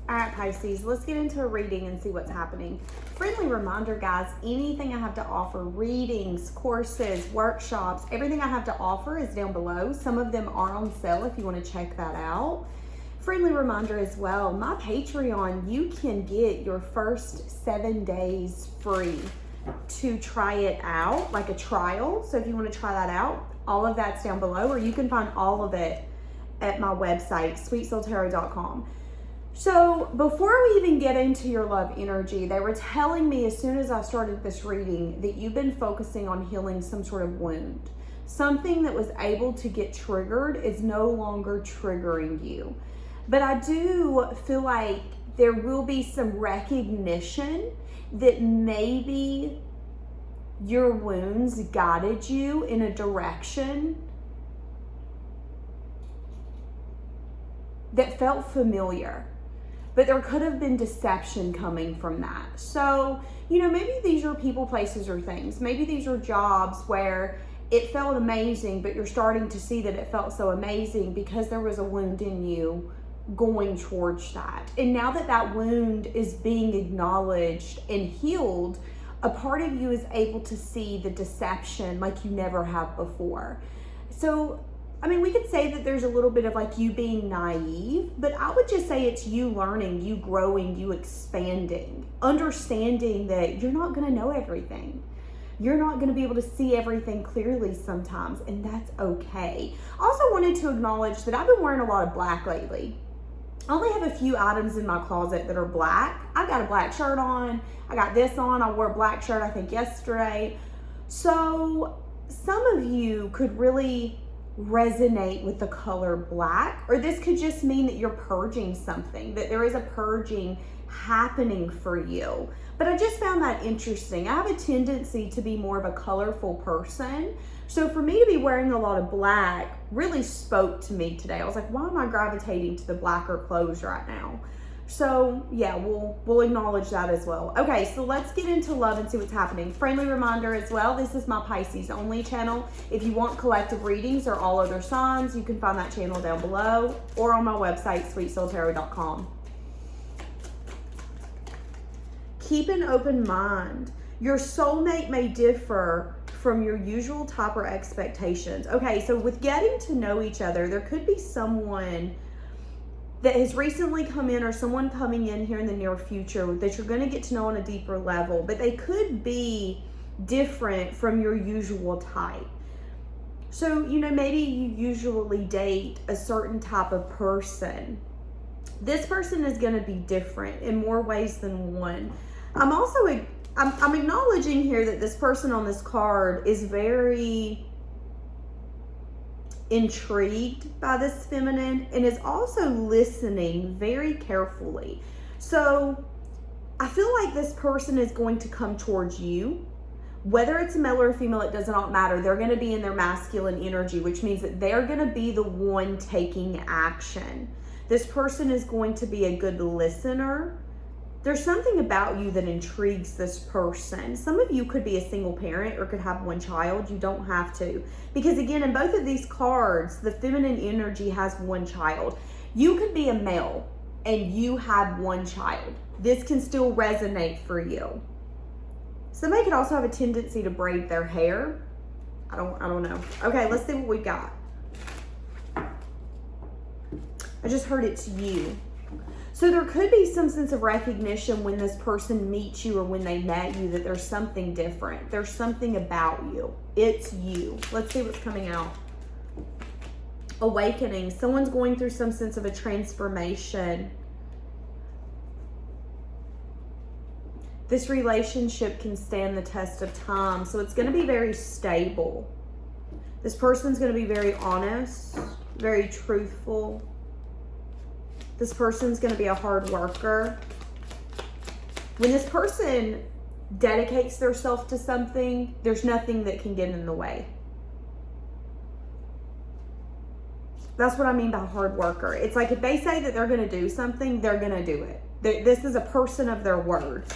All right, Pisces, let's get into a reading and see what's happening. Friendly reminder, guys, anything I have to offer, readings, courses, workshops, everything I have to offer is down below. Some of them are on sale if you want to check that out. Friendly reminder as well, my Patreon, you can get your first 7 days free to try it out, like a trial. So if you want to try that out, all of that's down below, or you can find all of it at my website, SiriusTarotCo. So before we even get into your love energy, they were telling me as soon as I started this reading that you've been focusing on healing some sort of wound. Something that was able to get triggered is no longer triggering you. But I do feel like there will be some recognition that maybe your wounds guided you in a direction that felt familiar. But there could have been deception coming from that. So, you know, maybe these are people, places, or things. Maybe these are jobs where it felt amazing, but you're starting to see that it felt so amazing because there was a wound in you going towards that. And now that that wound is being acknowledged and healed, a part of you is able to see the deception like you never have before. So, I mean, we could say that there's a little bit of like you being naive, but I would just say it's you learning, you growing, you expanding, understanding that you're not going to know everything. You're not going to be able to see everything clearly sometimes, and that's okay. I also wanted to acknowledge that I've been wearing a lot of black lately. I only have a few items in my closet that are black. I've got a black shirt on. I got this on. I wore a black shirt, I think, yesterday. So some of you could really resonate with the color black, or this could just mean that you're purging something, that there is a purging happening for you. But I just found that interesting. I have a tendency to be more of a colorful person. So for me to be wearing a lot of black really spoke to me today. I was like, why am I gravitating to the blacker clothes right now? So yeah, we'll acknowledge that as well. Okay, so let's get into love and see what's happening. Friendly reminder as well, this is my Pisces only channel. If you want collective readings or all other signs, you can find that channel down below or on my website, SweetSoulTarot.com. Keep an open mind. Your soulmate may differ from your usual type or expectations. Okay, so with getting to know each other, there could be someone that has recently come in or someone coming in here in the near future that you're going to get to know on a deeper level, but they could be different from your usual type. So, you know, maybe you usually date a certain type of person. This person is going to be different in more ways than one. I'm acknowledging here that this person on this card is very intrigued by this feminine and is also listening very carefully. So I feel like this person is going to come towards you. Whether it's a male or a female, it does not matter. They're going to be in their masculine energy, which means that they're going to be the one taking action. This person is going to be a good listener. There's something about you that intrigues this person. Some of you could be a single parent or could have one child. You don't have to. Because again, in both of these cards, the feminine energy has one child. You could be a male and you have one child. This can still resonate for you. Somebody could also have a tendency to braid their hair. I don't know. Okay, let's see what we got. I just heard it's you. So there could be some sense of recognition when this person meets you or when they met you that there's something different. There's something about you. It's you. Let's see what's coming out. Awakening. Someone's going through some sense of a transformation. This relationship can stand the test of time. So it's going to be very stable. This person's going to be very honest, very truthful. This person's going to be a hard worker. When this person dedicates themselves to something, there's nothing that can get in the way. That's what I mean by hard worker. It's like if they say that they're going to do something, they're going to do it. This is a person of their word.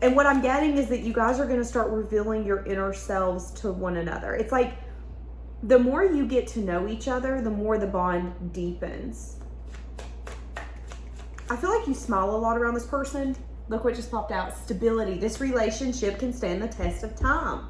And what I'm getting is that you guys are going to start revealing your inner selves to one another. It's like the more you get to know each other, the more the bond deepens. I feel like you smile a lot around this person. Look what just popped out. Stability. This relationship can stand the test of time.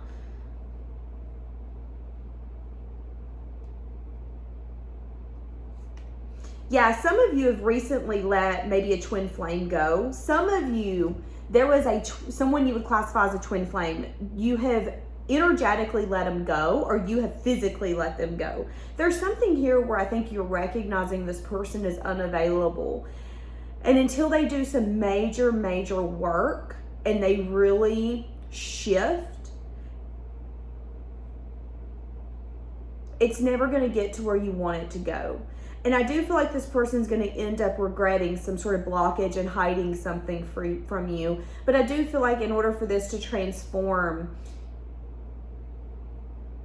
Yeah, some of you have recently let maybe a twin flame go. Some of you, there was someone you would classify as a twin flame. You have energetically let them go, or you have physically let them go. There's something here where I think you're recognizing this person is unavailable. And until they do some major, major work and they really shift, it's never going to get to where you want it to go. And I do feel like this person's going to end up regretting some sort of blockage and hiding something from you. But I do feel like in order for this to transform,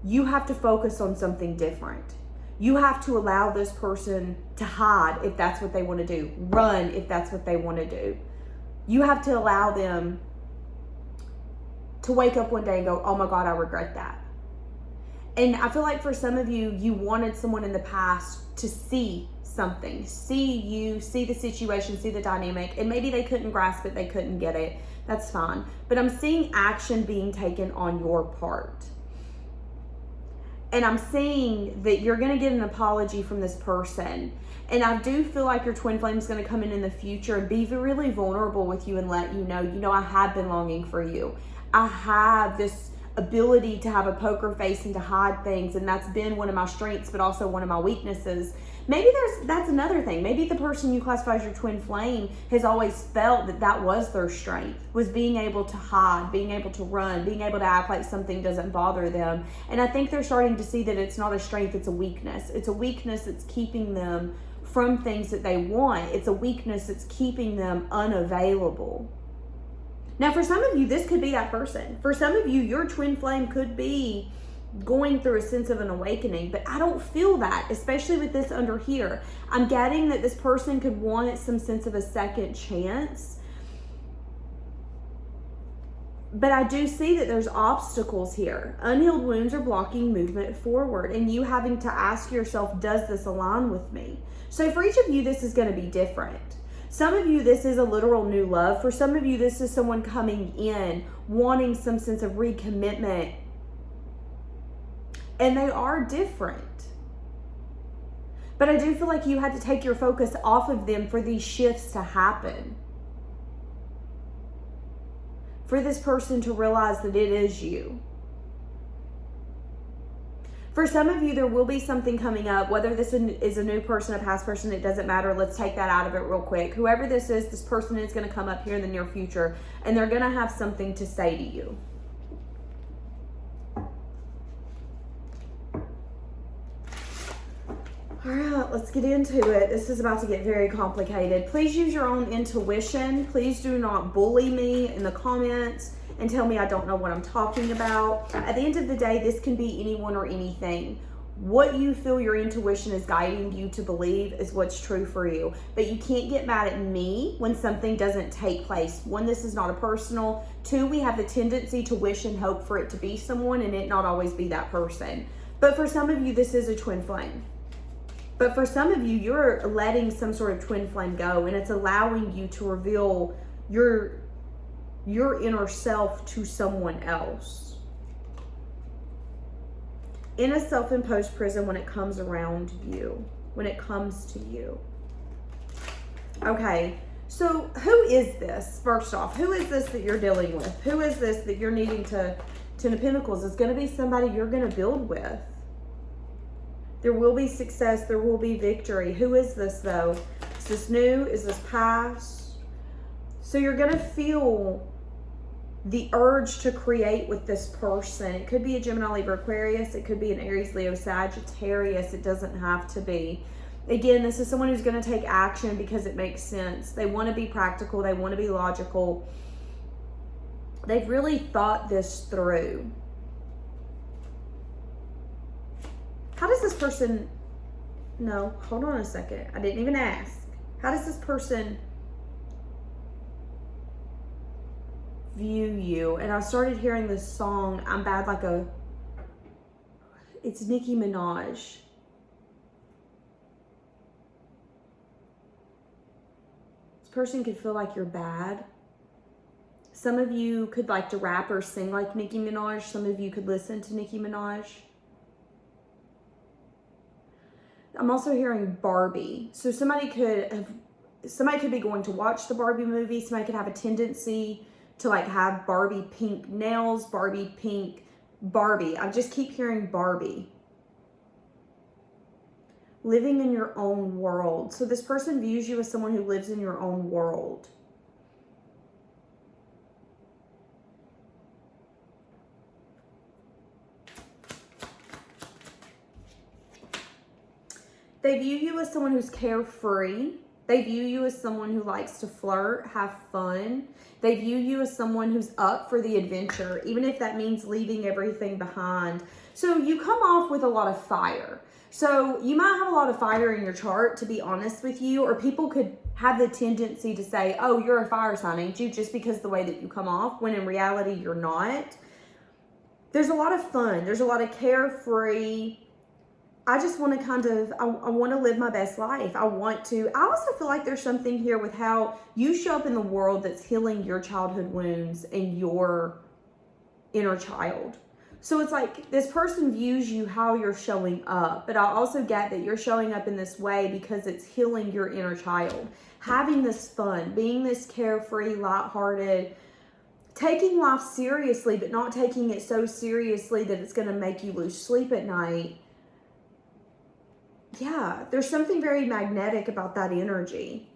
you have to focus on something different. You have to allow this person to hide if that's what they want to do. Run if that's what they want to do. You have to allow them to wake up one day and go, oh my God, I regret that. And I feel like for some of you, you wanted someone in the past to see something, see you, see the situation, see the dynamic, and maybe they couldn't grasp it, they couldn't get it. That's fine. But I'm seeing action being taken on your part. And I'm seeing that you're going to get an apology from this person. And I do feel like your twin flame is going to come in the future and be really vulnerable with you and let you know, I have been longing for you. I have this ability to have a poker face and to hide things, and that's been one of my strengths but also one of my weaknesses. Maybe that's another thing. Maybe the person you classify as your twin flame has always felt that was their strength, was being able to hide, being able to run, being able to act like something doesn't bother them. And I think they're starting to see that it's not a strength, it's a weakness. It's a weakness that's keeping them from things that they want. It's a weakness that's keeping them unavailable. Now, for some of you, this could be that person. For some of you, your twin flame could be going through a sense of an awakening, but I don't feel that, especially with this under here. I'm getting that this person could want some sense of a second chance, but I do see that there's obstacles here. Unhealed wounds are blocking movement forward, and you having to ask yourself, does this align with me? So for each of you, this is going to be different. Some of you, this is a literal new love. For some of you, this is someone coming in, wanting some sense of recommitment. And they are different. But I do feel like you had to take your focus off of them for these shifts to happen. For this person to realize that it is you. For some of you, there will be something coming up, whether this is a new person, a past person, it doesn't matter. Let's take that out of it real quick. Whoever this is, this person is going to come up here in the near future, and they're going to have something to say to you. All right, let's get into it. This is about to get very complicated. Please use your own intuition. Please do not bully me in the comments and tell me I don't know what I'm talking about. At the end of the day, this can be anyone or anything. What you feel your intuition is guiding you to believe is what's true for you. But you can't get mad at me when something doesn't take place. One, this is not a personal. Two, we have the tendency to wish and hope for it to be someone and it not always be that person. But for some of you, this is a twin flame. But for some of you, you're letting some sort of twin flame go, and it's allowing you to reveal your inner self to someone else. In a self-imposed prison when it comes around you, when it comes to you. Okay, so who is this? First off, who is this that you're dealing with? Who is this that you're needing to Ten of Pentacles? It's going to be somebody you're going to build with. There will be success. There will be victory. Who is this, though? Is this new? Is this past? So you're going to feel the urge to create with this person. It could be a Gemini, Libra, Aquarius. It could be an Aries, Leo, Sagittarius. It doesn't have to be. Again, this is someone who's going to take action because it makes sense. They want to be practical. They want to be logical. They've really thought this through. How does this person, no, hold on a second. I didn't even ask. How does this person view you? And I started hearing this song, I'm Bad Like a, it's Nicki Minaj. person could feel like you're bad. Some of you could like to rap or sing like Nicki Minaj. Some of you could listen to Nicki Minaj. I'm also hearing Barbie. So somebody could be going to watch the Barbie movie. Somebody could have a tendency to like have Barbie pink nails, Barbie pink Barbie. I just keep hearing Barbie. Living in your own world. So this person views you as someone who lives in your own world. They view you as someone who's carefree. They view you as someone who likes to flirt, have fun. They view you as someone who's up for the adventure, even if that means leaving everything behind. So you come off with a lot of fire. So you might have a lot of fire in your chart, to be honest with you, or people could have the tendency to say, oh, you're a fire sign, ain't you? Just because the way that you come off, when in reality, you're not. There's a lot of fun. There's a lot of carefree. I just want to I want to live my best life. I also feel like there's something here with how you show up in the world that's healing your childhood wounds and your inner child. So it's like this person views you how you're showing up, but I also get that you're showing up in this way because it's healing your inner child. Having this fun, being this carefree, lighthearted, taking life seriously, but not taking it so seriously that it's going to make you lose sleep at night. Yeah, there's something very magnetic about that energy.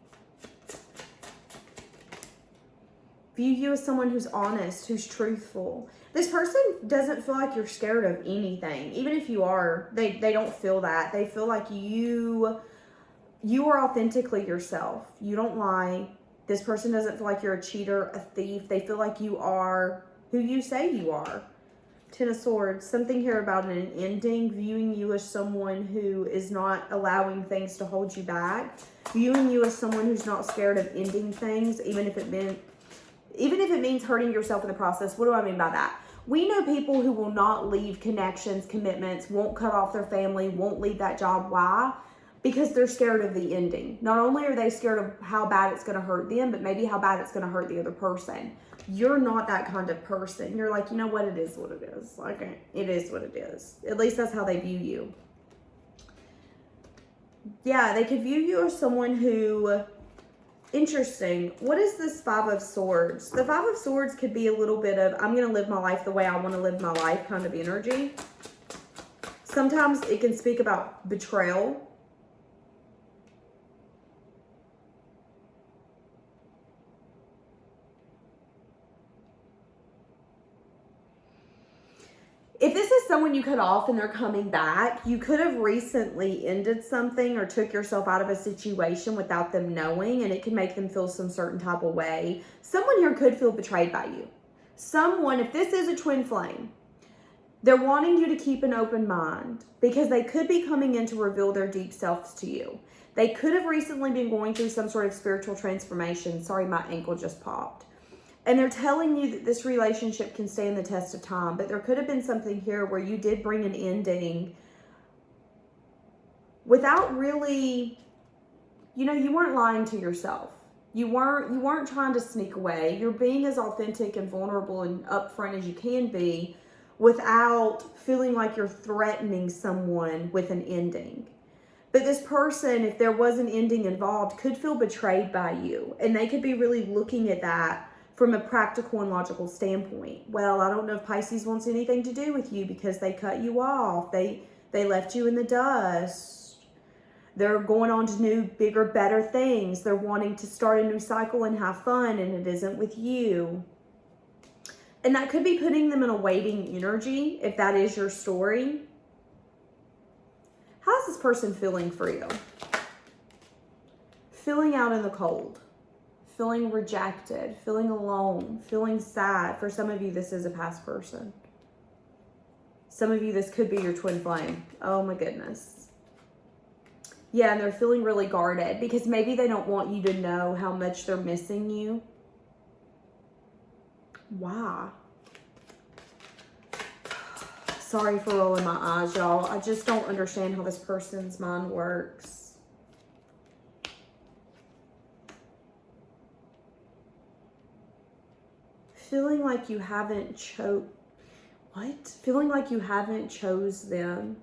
View you as someone who's honest, who's truthful. This person doesn't feel like you're scared of anything. Even if you are, they don't feel that. They feel like you are authentically yourself. You don't lie. This person doesn't feel like you're a cheater, a thief. They feel like you are who you say you are. Ten of Swords, something here about an ending, viewing you as someone who is not allowing things to hold you back, viewing you as someone who's not scared of ending things, even if it means hurting yourself in the process. What do I mean by that? We know people who will not leave connections, commitments, won't cut off their family, won't leave that job. Why? Because they're scared of the ending. Not only are they scared of how bad it's going to hurt them, but maybe how bad it's going to hurt the other person. You're not that kind of person. You're like, you know what? It is what it is. Like, it is what it is. At least that's how they view you. Yeah, they could view you as someone who... Interesting. What is this Five of Swords? The Five of Swords could be a little bit of, I'm going to live my life the way I want to live my life kind of energy. Sometimes it can speak about betrayal. If this is someone you cut off and they're coming back, you could have recently ended something or took yourself out of a situation without them knowing, and it can make them feel some certain type of way. Someone here could feel betrayed by you. Someone, if this is a twin flame, they're wanting you to keep an open mind because they could be coming in to reveal their deep selves to you. They could have recently been going through some sort of spiritual transformation. Sorry, my ankle just popped. And they're telling you that this relationship can stand the test of time, but there could have been something here where you did bring an ending without really, you weren't lying to yourself. You weren't trying to sneak away. You're being as authentic and vulnerable and upfront as you can be without feeling like you're threatening someone with an ending. But this person, if there was an ending involved, could feel betrayed by you. And they could be really looking at that from a practical and logical standpoint. Well, I don't know if Pisces wants anything to do with you because they cut you off. They left you in the dust. They're going on to new, bigger, better things. They're wanting to start a new cycle and have fun, and it isn't with you. And that could be putting them in a waiting energy, if that is your story. How's this person feeling for you? Feeling out in the cold. Feeling rejected, feeling alone, feeling sad. For some of you, this is a past person. Some of you, this could be your twin flame. Oh my goodness. Yeah, and they're feeling really guarded because maybe they don't want you to know how much they're missing you. Why? Sorry for rolling my eyes, y'all. I just don't understand how this person's mind works. Feeling like you haven't Feeling like you haven't chose them.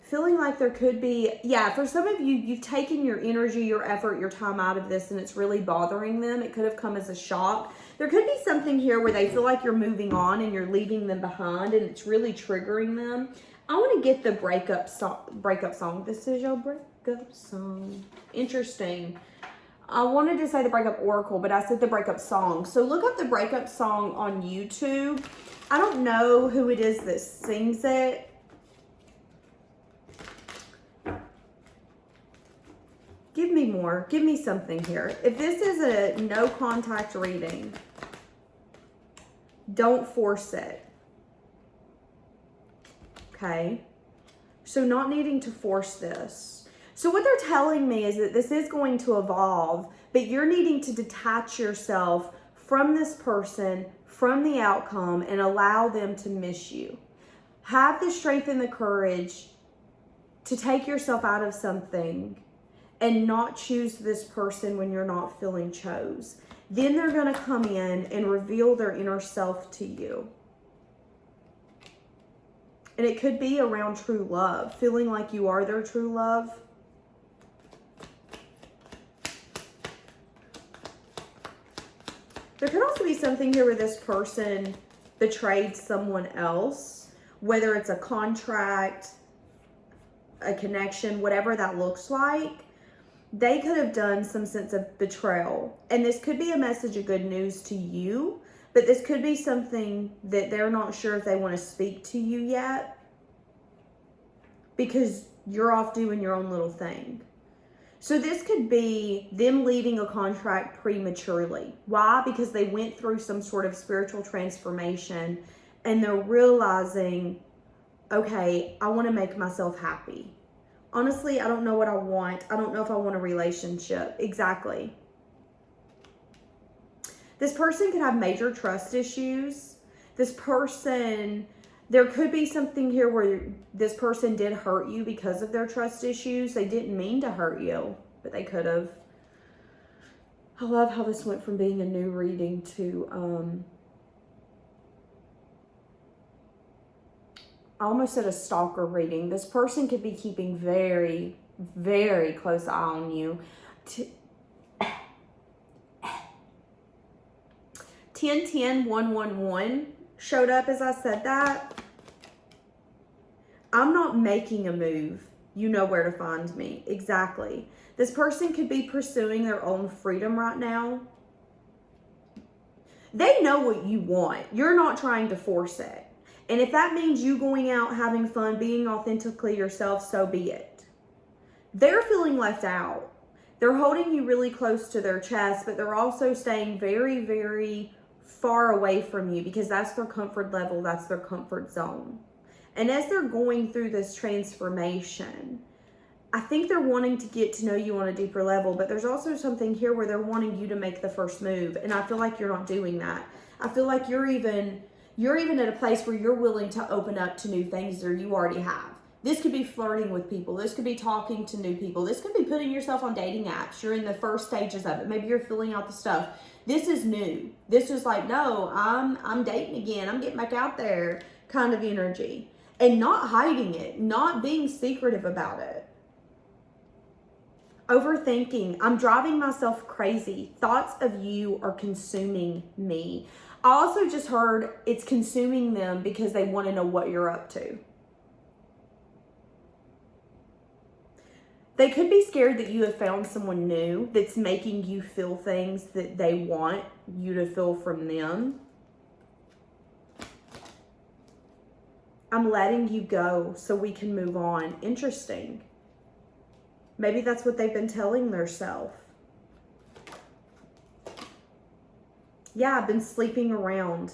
Feeling like there could be, yeah, for some of you, you've taken your energy, your effort, your time out of this and it's really bothering them. It could have come as a shock. There could be something here where they feel like you're moving on and you're leaving them behind and it's really triggering them. I want to get the breakup song. This is your breakup song. Interesting. I wanted to say the breakup oracle, but I said the breakup song. So look up the breakup song on YouTube. I don't know who it is that sings it. Give me more. Give me something here. If this is a no contact reading, don't force it. Okay? So not needing to force this. So what they're telling me is that this is going to evolve, but you're needing to detach yourself from this person, from the outcome, and allow them to miss you. Have the strength and the courage to take yourself out of something and not choose this person when you're not feeling chose. Then they're going to come in and reveal their inner self to you. And it could be around true love, feeling like you are their true love. There could also be something here where this person betrayed someone else, whether it's a contract, a connection, whatever that looks like. They could have done some sense of betrayal. And this could be a message of good news to you, but this could be something that they're not sure if they want to speak to you yet because you're off doing your own little thing. So this could be them leaving a contract prematurely. Why? Because they went through some sort of spiritual transformation and they're realizing, okay, I want to make myself happy. Honestly, I don't know what I want. I don't know if I want a relationship. Exactly. This person could have major trust issues. This person, there could be something here where this person did hurt you because of their trust issues. They didn't mean to hurt you, but they could have. I love how this went from being a new reading to, I almost said a stalker reading. This person could be keeping very, very close eye on you. 10-10-1-1-1 showed up as I said that. I'm not making a move. You know where to find me. Exactly. This person could be pursuing their own freedom right now. They know what you want. You're not trying to force it. And if that means you going out, having fun, being authentically yourself, so be it. They're feeling left out. They're holding you really close to their chest, but they're also staying very, very far away from you because that's their comfort level. That's their comfort zone. And as they're going through this transformation, I think they're wanting to get to know you on a deeper level, but there's also something here where they're wanting you to make the first move. And I feel like you're not doing that. I feel like you're even at a place where you're willing to open up to new things that you already have. This could be flirting with people. This could be talking to new people. This could be putting yourself on dating apps. You're in the first stages of it. Maybe you're filling out the stuff. This is new. This is like, no, I'm dating again. I'm getting back out there kind of energy. And not hiding it. Not being secretive about it. Overthinking. I'm driving myself crazy. Thoughts of you are consuming me. I also just heard it's consuming them because they want to know what you're up to. They could be scared that you have found someone new that's making you feel things that they want you to feel from them. I'm letting you go so we can move on. Interesting. Maybe that's what they've been telling themselves. Yeah, I've been sleeping around.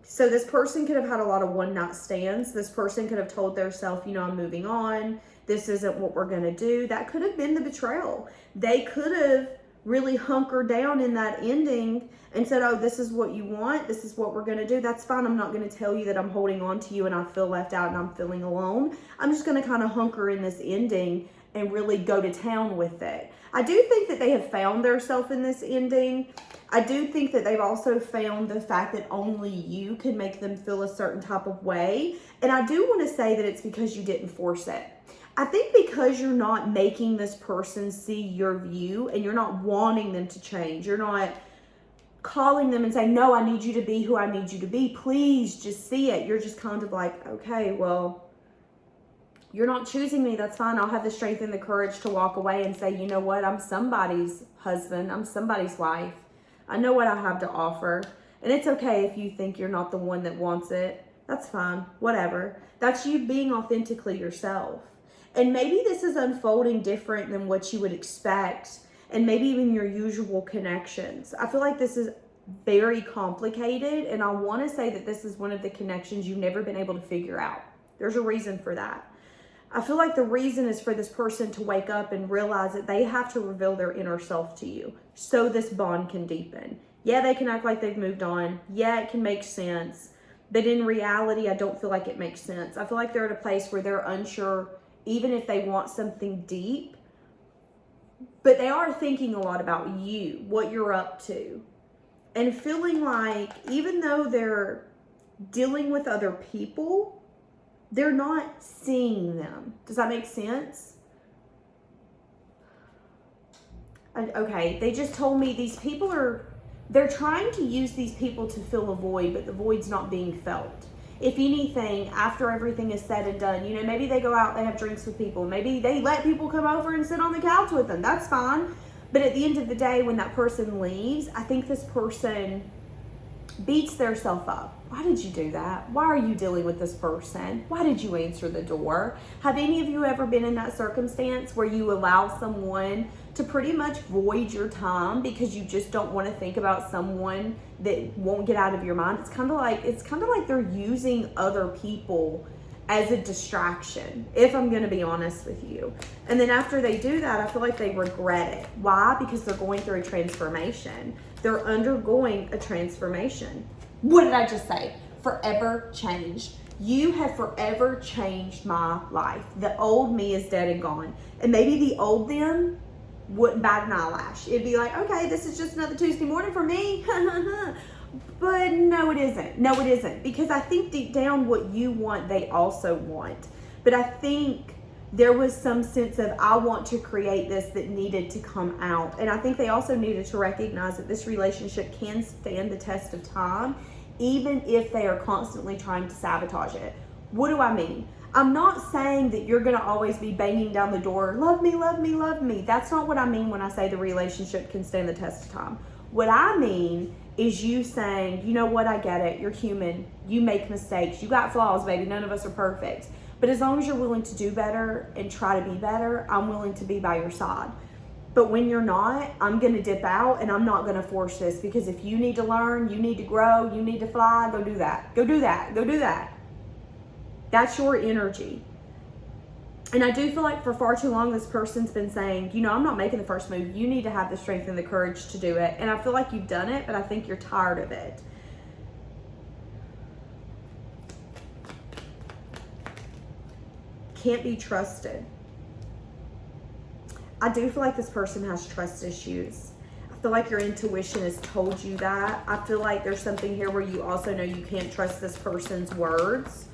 So this person could have had a lot of one-night stands. This person could have told themselves, you know, I'm moving on. This isn't what we're going to do. That could have been the betrayal. They could have really hunkered down in that ending and said, oh, this is what you want. This is what we're going to do. That's fine. I'm not going to tell you that I'm holding on to you and I feel left out and I'm feeling alone. I'm just going to kind of hunker in this ending and really go to town with it. I do think that they have found themselves in this ending. I do think that they've also found the fact that only you can make them feel a certain type of way. And I do want to say that it's because you didn't force it. I think because you're not making this person see your view and you're not wanting them to change. You're not calling them and saying, no, I need you to be who I need you to be. Please just see it. You're just kind of like, okay, well, you're not choosing me. That's fine. I'll have the strength and the courage to walk away and say, you know what? I'm somebody's husband. I'm somebody's wife. I know what I have to offer. And it's okay if you think you're not the one that wants it. That's fine. Whatever. That's you being authentically yourself. And maybe this is unfolding different than what you would expect. And maybe even your usual connections. I feel like this is very complicated. And I want to say that this is one of the connections you've never been able to figure out. There's a reason for that. I feel like the reason is for this person to wake up and realize that they have to reveal their inner self to you so this bond can deepen. Yeah, they can act like they've moved on. Yeah, it can make sense. But in reality, I don't feel like it makes sense. I feel like they're at a place where they're unsure, even if they want something deep. But they are thinking a lot about you, what you're up to. And feeling like even though they're dealing with other people, they're not seeing them. Does that make sense? Okay, they just told me these people they're trying to use these people to fill a void, but the void's not being felt. If anything, after everything is said and done, you know, maybe they go out, they have drinks with people. Maybe they let people come over and sit on the couch with them. That's fine. But at the end of the day, when that person leaves, I think this person beats their self up. Why did you do that? Why are you dealing with this person? Why did you answer the door? Have any of you ever been in that circumstance where you allow someone to pretty much void your time because you just don't want to think about someone that won't get out of your mind? It's kind of like they're using other people as a distraction, if I'm going to be honest with you. And then after they do that, I feel like they regret it. Why? Because they're going through a transformation. They're undergoing a transformation. What did I just say? Forever changed. You have forever changed my life. The old me is dead and gone. And maybe the old them wouldn't bat an eyelash. It'd be like, okay, this is just another Tuesday morning for me. But no, it isn't. No, it isn't. Because I think deep down what you want, they also want. But I think there was some sense of, I want to create this that needed to come out. And I think they also needed to recognize that this relationship can stand the test of time, even if they are constantly trying to sabotage it. What do I mean? I'm not saying that you're going to always be banging down the door, love me, love me, love me. That's not what I mean when I say the relationship can stand the test of time. What I mean is you saying, you know what, I get it. You're human. You make mistakes. You got flaws, baby. None of us are perfect. But as long as you're willing to do better and try to be better, I'm willing to be by your side. But when you're not, I'm going to dip out and I'm not going to force this, because if you need to learn, you need to grow, you need to fly, go do that. Go do that. Go do that. That's your energy. And I do feel like for far too long, this person's been saying, you know, I'm not making the first move. You need to have the strength and the courage to do it. And I feel like you've done it, but I think you're tired of it. Can't be trusted. I do feel like this person has trust issues. I feel like your intuition has told you that. I feel like there's something here where you also know you can't trust this person's words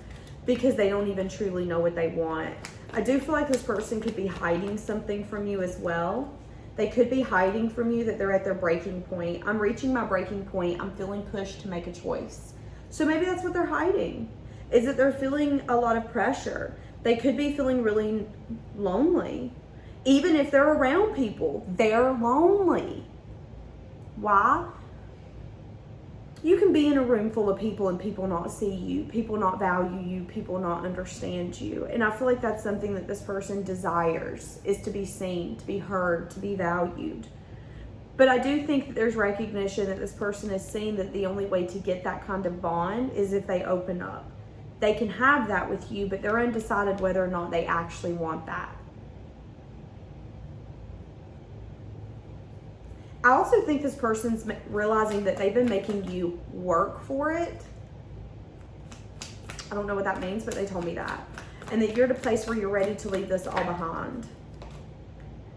because they don't even truly know what they want. I do feel like this person could be hiding something from you as well. They could be hiding from you that they're at their breaking point. I'm reaching my breaking point. I'm feeling pushed to make a choice. So maybe that's what they're hiding, is that they're feeling a lot of pressure. They could be feeling really lonely. Even if they're around people, they're lonely. Why? You can be in a room full of people and people not see you, people not value you, people not understand you. And I feel like that's something that this person desires, is to be seen, to be heard, to be valued. But I do think that there's recognition that this person has seen that the only way to get that kind of bond is if they open up. They can have that with you, but they're undecided whether or not they actually want that. I also think this person's realizing that they've been making you work for it. I don't know what that means, but they told me that. And that you're at a place where you're ready to leave this all behind.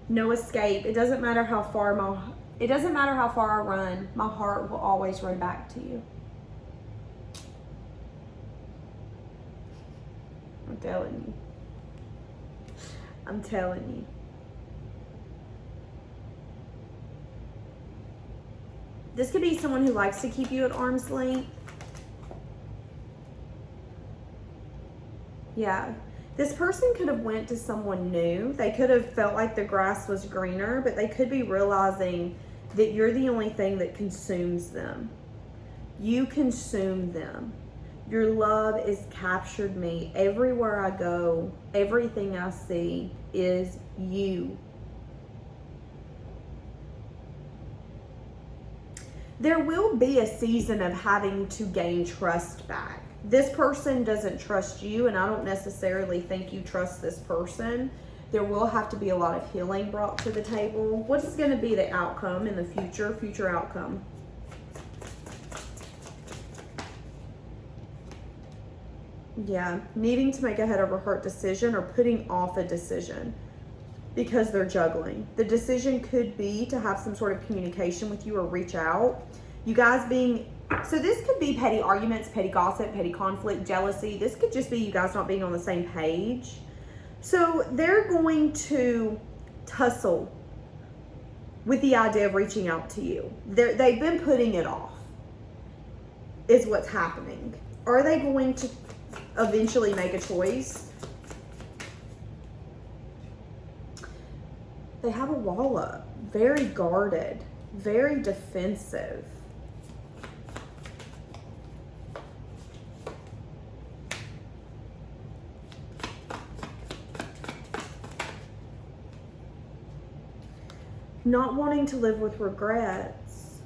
No escape. It doesn't matter how far It doesn't matter how far I run, my heart will always run back to you. I'm telling you. I'm telling you. This could be someone who likes to keep you at arm's length. Yeah. This person could have went to someone new. They could have felt like the grass was greener, but they could be realizing that you're the only thing that consumes them. You consume them. Your love has captured me. Everywhere I go, everything I see is you. There will be a season of having to gain trust back. This person doesn't trust you, and I don't necessarily think you trust this person. There will have to be a lot of healing brought to the table. What is going to be the outcome in the future outcome? Yeah, needing to make a head over heart decision or putting off a decision because they're juggling. The decision could be to have some sort of communication with you or reach out. You guys being... So this could be petty arguments, petty gossip, petty conflict, jealousy. This could just be you guys not being on the same page. So they're going to tussle with the idea of reaching out to you. They've been putting it off, is what's happening. Are they going to eventually make a choice? They have a wall up, very guarded, very defensive. Not wanting to live with regrets.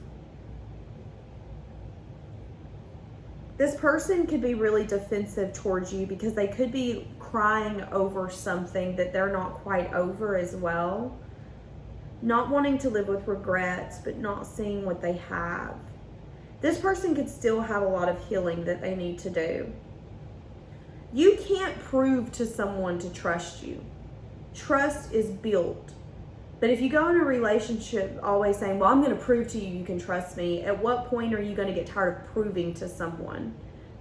This person could be really defensive towards you because they could be crying over something that they're not quite over as well. Not wanting to live with regrets, but not seeing what they have. This person could still have a lot of healing that they need to do. You can't prove to someone to trust you. Trust is built. But if you go in a relationship always saying, well, I'm going to prove to you you can trust me, at what point are you going to get tired of proving to someone?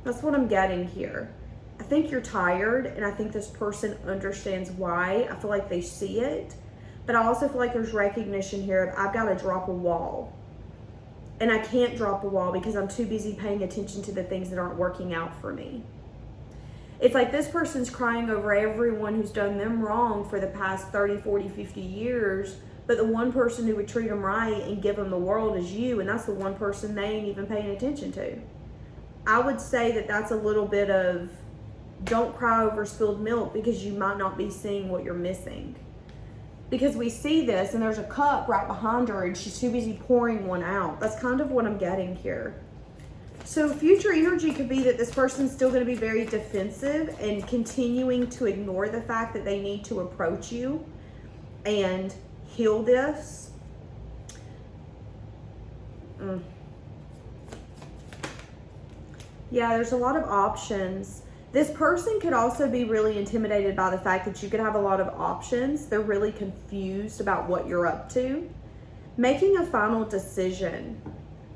That's what I'm getting here. I think you're tired, and I think this person understands why. I feel like they see it. But I also feel like there's recognition here of I've got to drop a wall. And I can't drop a wall because I'm too busy paying attention to the things that aren't working out for me. It's like this person's crying over everyone who's done them wrong for the past 30, 40, 50 years, but the one person who would treat them right and give them the world is you, and that's the one person they ain't even paying attention to. I would say that that's a little bit of don't cry over spilled milk because you might not be seeing what you're missing. Because we see this, and there's a cup right behind her, and she's too busy pouring one out. That's kind of what I'm getting here. So future energy could be that this person's still going to be very defensive and continuing to ignore the fact that they need to approach you and heal this. Yeah, there's a lot of options. This person could also be really intimidated by the fact that you could have a lot of options. They're really confused about what you're up to. Making a final decision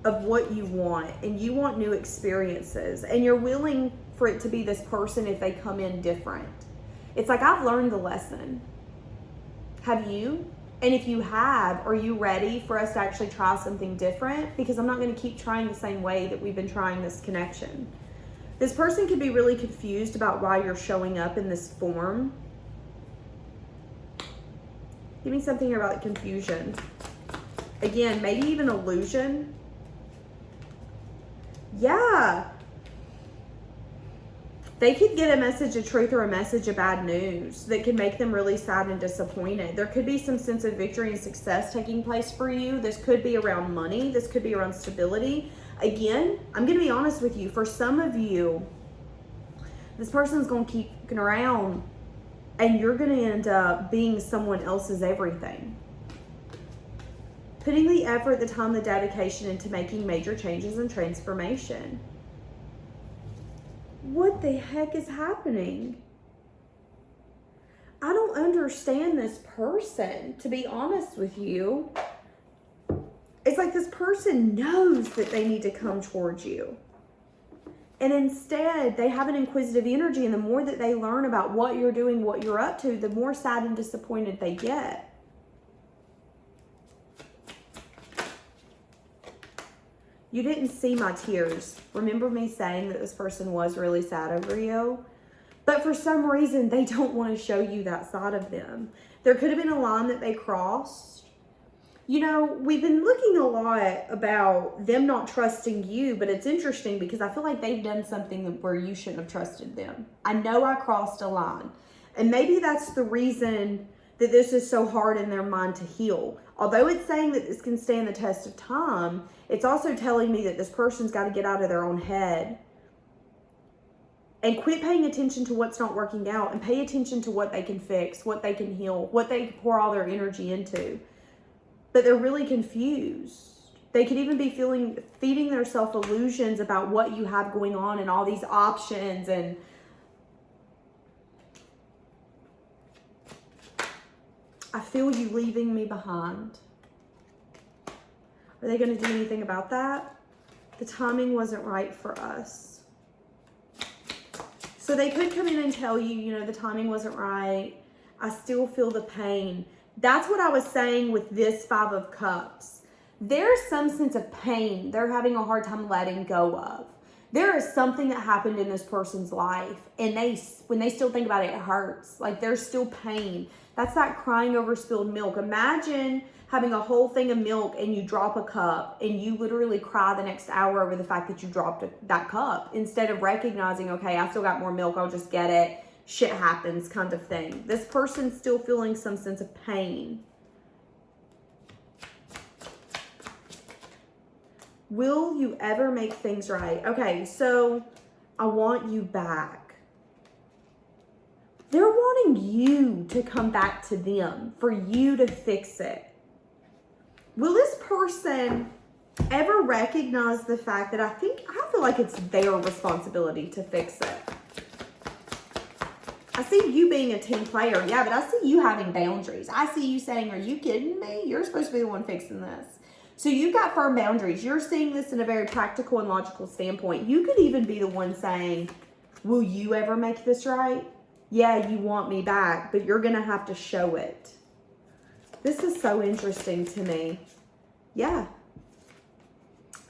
of what you want, and you want new experiences, and you're willing for it to be this person if they come in different. It's like, I've learned the lesson. Have you? And if you have, are you ready for us to actually try something different? Because I'm not going to keep trying the same way that we've been trying this connection. This person could be really confused about why you're showing up in this form. Give me something here about confusion. Again, maybe even illusion. Yeah. They could get a message of truth or a message of bad news that could make them really sad and disappointed. There could be some sense of victory and success taking place for you. This could be around money. This could be around stability. Again, I'm going to be honest with you. For some of you, this person's going to keep around, and you're going to end up being someone else's everything. Putting the effort, the time, the dedication into making major changes and transformation. What the heck is happening? I don't understand this person, to be honest with you. It's like this person knows that they need to come towards you. And instead, they have an inquisitive energy, and the more that they learn about what you're doing, what you're up to, the more sad and disappointed they get. You didn't see my tears. Remember me saying that this person was really sad over you? But for some reason, they don't want to show you that side of them. There could have been a line that they crossed. You know, we've been looking a lot about them not trusting you, but it's interesting because I feel like they've done something where you shouldn't have trusted them. I know I crossed a line. And maybe that's the reason that this is so hard in their mind to heal. Although it's saying that this can stand the test of time, it's also telling me that this person's got to get out of their own head and quit paying attention to what's not working out and pay attention to what they can fix, what they can heal, what they can pour all their energy into. But they're really confused. They could even be feeding themselves illusions about what you have going on and all these options. And I feel you leaving me behind. Are they going to do anything about that? The timing wasn't right for us. So they could come in and tell you, you know, the timing wasn't right. I still feel the pain. That's what I was saying with this 5 of Cups. There's some sense of pain they're having a hard time letting go of. There is something that happened in this person's life, and when they still think about it, it hurts. Like, there's still pain. That's that crying over spilled milk. Imagine having a whole thing of milk and you drop a cup and you literally cry the next hour over the fact that you dropped that cup instead of recognizing, okay, I still got more milk, I'll just get it. Shit happens kind of thing. This person's still feeling some sense of pain. Will you ever make things right? Okay, so I want you back. They're wanting you to come back to them, for you to fix it. Will this person ever recognize the fact that I feel like it's their responsibility to fix it? I see you being a team player, yeah, but I see you having boundaries. I see you saying, are you kidding me? You're supposed to be the one fixing this. So you've got firm boundaries. You're seeing this in a very practical and logical standpoint. You could even be the one saying, will you ever make this right? Yeah, you want me back, but you're going to have to show it. This is so interesting to me. Yeah.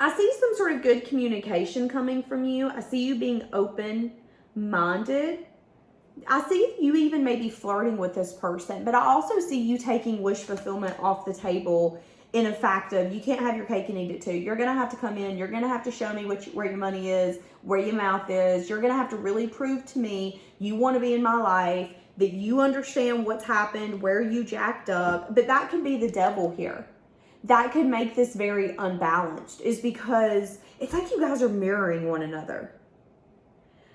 I see some sort of good communication coming from you. I see you being open-minded. I see you even maybe flirting with this person, but I also see you taking wish fulfillment off the table in a fact of you can't have your cake and eat it too. You're going to have to come in. You're going to have to show me where your money is, where your mouth is. You're going to have to really prove to me you want to be in my life, that you understand what's happened, where you jacked up. But that could be the devil here. That could make this very unbalanced, is because it's like you guys are mirroring one another.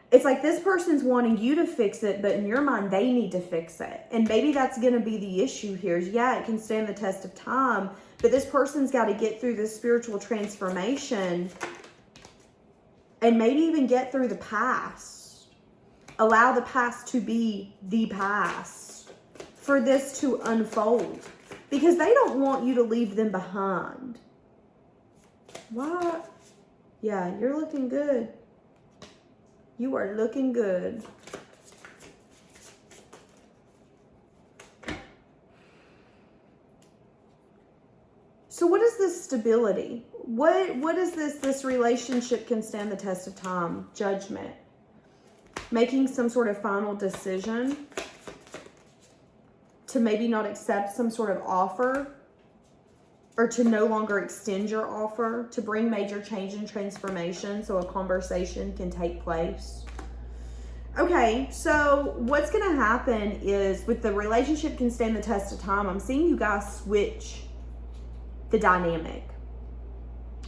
It's like this person's wanting you to fix it, but in your mind, they need to fix it. And maybe that's going to be the issue here. Yeah, it can stand the test of time, but this person's got to get through this spiritual transformation and maybe even get through the past. Allow the past to be the past for this to unfold, because they don't want you to leave them behind. What? Yeah, you're looking good. You are looking good. So what is this stability? What is this relationship can stand the test of time? Judgment. Making some sort of final decision to maybe not accept some sort of offer, or to no longer extend your offer, to bring major change and transformation so a conversation can take place. Okay, so what's going to happen is, with the relationship can stand the test of time, I'm seeing you guys switch the dynamic.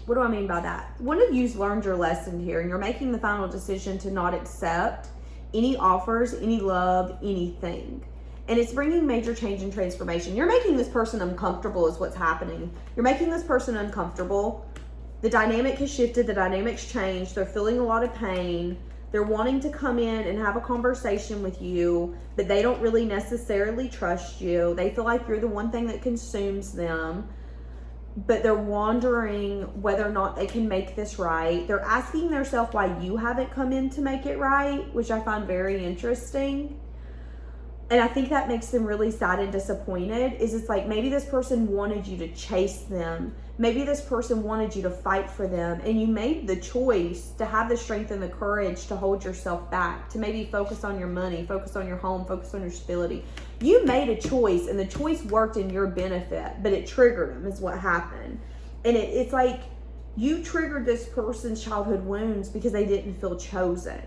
What do I mean by that? One of you's learned your lesson here, and you're making the final decision to not accept any offers, any love, anything. And it's bringing major change and transformation. You're making this person uncomfortable is what's happening. You're making this person uncomfortable. The dynamic has shifted. The dynamic's changed. They're feeling a lot of pain. They're wanting to come in and have a conversation with you, but they don't really necessarily trust you. They feel like you're the one thing that consumes them. but they're wondering whether or not they can make this right. They're asking themselves why you haven't come in to make it right, which I find very interesting. And I think that makes them really sad and disappointed. Is it's like maybe this person wanted you to chase them. Maybe this person wanted you to fight for them, and you made the choice to have the strength and the courage to hold yourself back, to maybe focus on your money, focus on your home, focus on your stability. You made a choice, and the choice worked in your benefit, but it triggered them is what happened. And it's like you triggered this person's childhood wounds because they didn't feel chosen.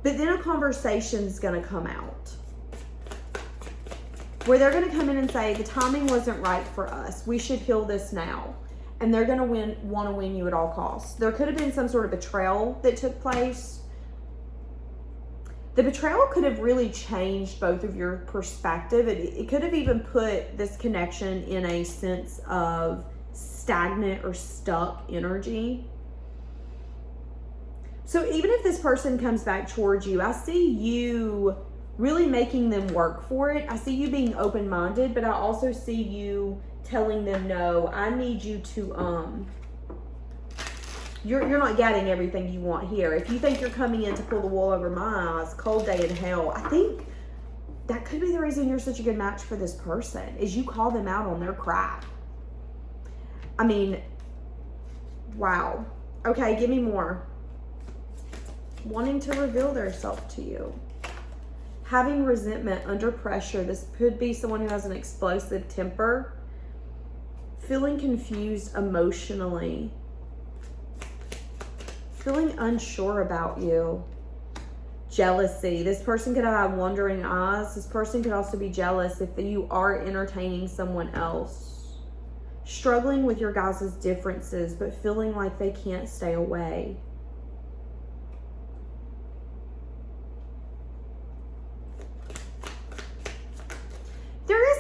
But then a conversation is going to come out where they're going to come in and say, the timing wasn't right for us. We should heal this now. And they're going to want to win you at all costs. There could have been some sort of betrayal that took place. The betrayal could have really changed both of your perspective. It could have even put this connection in a sense of stagnant or stuck energy. So even if this person comes back towards you, I see you really making them work for it. I see you being open-minded, but I also see you telling them, no, I need you to, you're not getting everything you want here. If you think you're coming in to pull the wool over my eyes, cold day in hell, I think that could be the reason you're such a good match for this person, is you call them out on their crap. I mean, wow. Okay, give me more. Wanting to reveal their self to you. Having resentment under pressure. This could be someone who has an explosive temper. Feeling confused emotionally. Feeling unsure about you. Jealousy. This person could have wandering eyes. This person could also be jealous if you are entertaining someone else. Struggling with your guys' differences, but feeling like they can't stay away.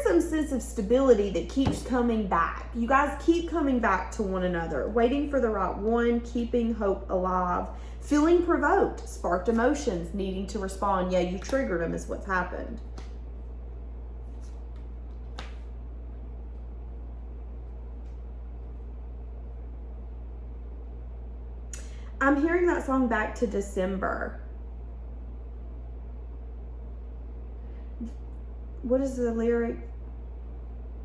Some sense of stability that keeps coming back. You guys keep coming back to one another, waiting for the right one, keeping hope alive, feeling provoked, sparked emotions, needing to respond. Yeah, you triggered them is what's happened. I'm hearing that song Back to December. What is the lyric?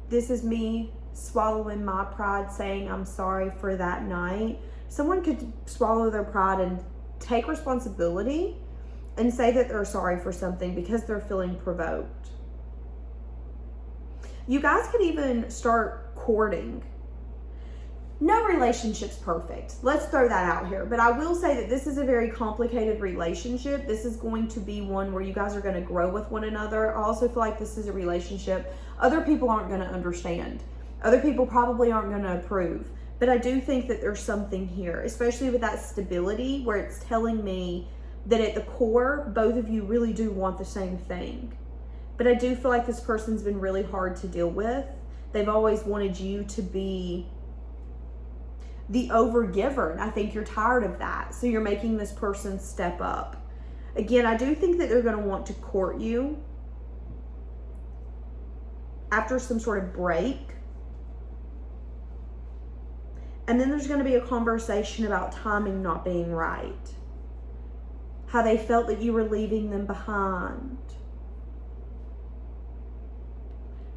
This is me swallowing my pride, saying I'm sorry for that night. Someone could swallow their pride and take responsibility and say that they're sorry for something because they're feeling provoked. You guys could even start courting. No relationship's perfect. Let's throw that out here. But I will say that this is a very complicated relationship. This is going to be one where you guys are going to grow with one another. I also feel like this is a relationship other people aren't going to understand. Other people probably aren't going to approve. But I do think that there's something here, especially with that stability, where it's telling me that at the core, both of you really do want the same thing. But I do feel like this person's been really hard to deal with. They've always wanted you to be the overgiver, and I think you're tired of that. So you're making this person step up. Again, I do think that they're going to want to court you after some sort of break. And then there's going to be a conversation about timing not being right. How they felt that you were leaving them behind.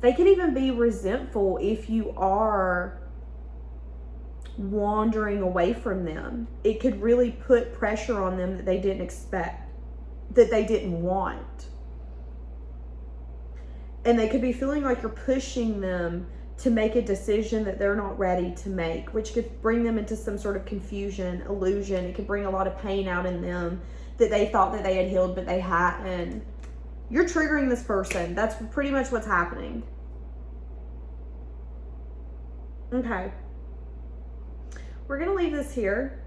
They could even be resentful if you are wandering away from them. It could really put pressure on them that they didn't expect, that they didn't want. And they could be feeling like you're pushing them to make a decision that they're not ready to make, which could bring them into some sort of confusion, illusion. It could bring a lot of pain out in them that they thought that they had healed, but they hadn't. You're triggering this person. That's pretty much what's happening. Okay. We're going to leave this here.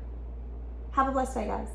Have a blessed day, guys.